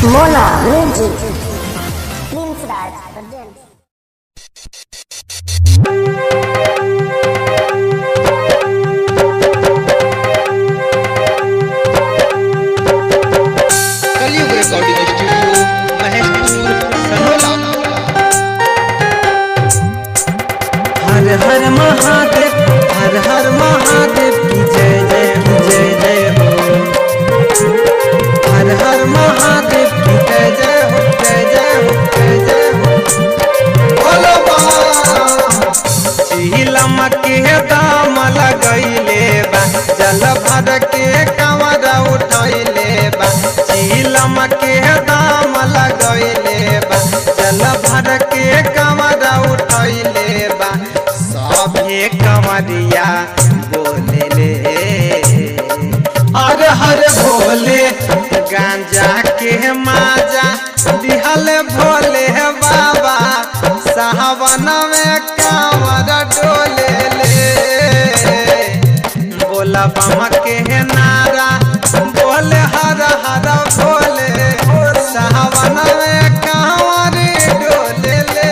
Mona Music Films Raj presents. कलयुग recording studio Maheshpur Sanola. हर हर महादेव, हर हर महादेव की जय जय हो, जय जय हो। हर हर महादेव की जय जय हो, जय जय हो, जय जय हो। बोलो झीलम के दाम लगैले बा, जल भर के कंवर उठैले बा। झीलम के दाम लगैले बा, जल भर के कंवर उठैले बा। सभे कंवरिया बोले ले हर हर भोले, गांजा के माजा दिहल भोले बाबा। सावन में कांवर डोले ले, बोला बम के नारा बोले हर हर भोले। सावन में कांवर डोले ले।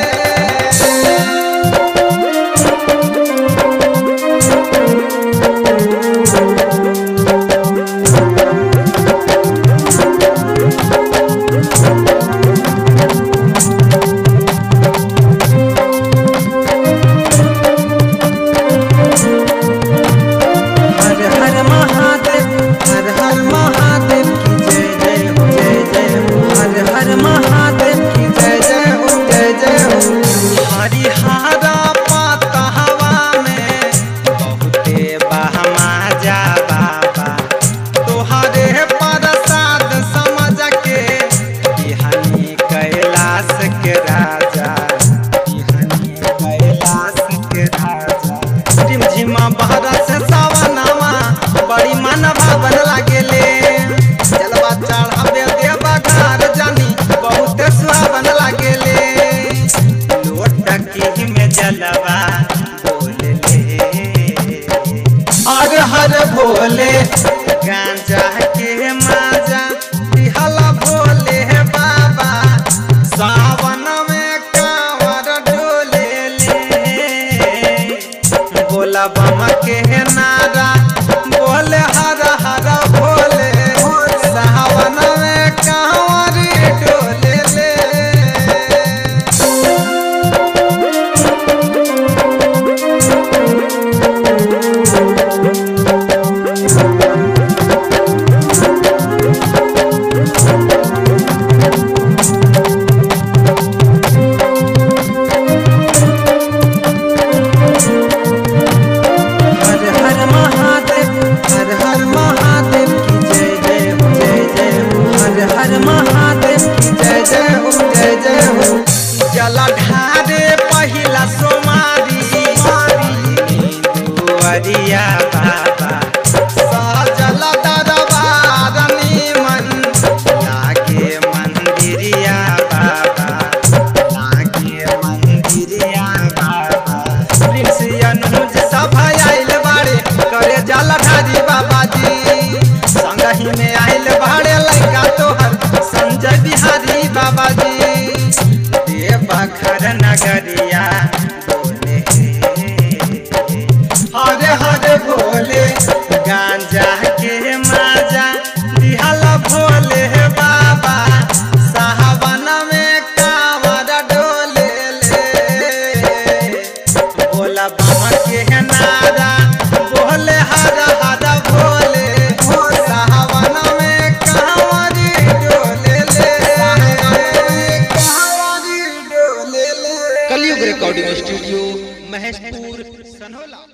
हर हर महादेव, हर हर महादेव की जय जय हो, जय जय हो। हर हर महादेव की जय जय हो, जय जय हो। हरिहरा पाता हवा में बहुते बहमा जा बाबा। तोहरे प्रसाद समझ के बिहानी कैलाश के राजा, बिहानी कैलाश के राजा। झिमझिमा बहरस सावनमा बड़ी मन भावन लागेले। जलवा चढ़ावे देवा घर जानी बहुत सुहावन लागेले। लोटकी में जलवा बोले ले हर हर भोले, गांजा के माजा दिहला भोले बाबा। सावन में कांवर डोले ले, बोला बम के नारा बोले हर हर भोले। सावन में कांवर डोले ले। हर हर महादेव, हर हर महादेव की जय जय हो, जय जय हो। हर हर महादेव की जय जय हो, जय जय हो। जल ढारे पहिला सोमारी दुआरिया बाबा। सजल दरबार निमन लागे मंदिरिया बाबा, लागे मंदिरिया बाबा। प्रिंस अनुज सब आइल बाड़े करे जल ढारी बाबा जी। संगही में आइल बाड़े लड़का तोहर संजय बिहारी बाबा जी। देवघर नगरिया बोले हरे हरे भोले, गांजा के माजा दिहल भोले बाबा। सावन में कांवर डोले ले, बोला बम के नारा बोले हर हर भोले। सावन में कांवर डोले ले, कांवर डोले ले। कलयुग रिकॉर्डिंग स्टूडियो महेशपुर सनोला।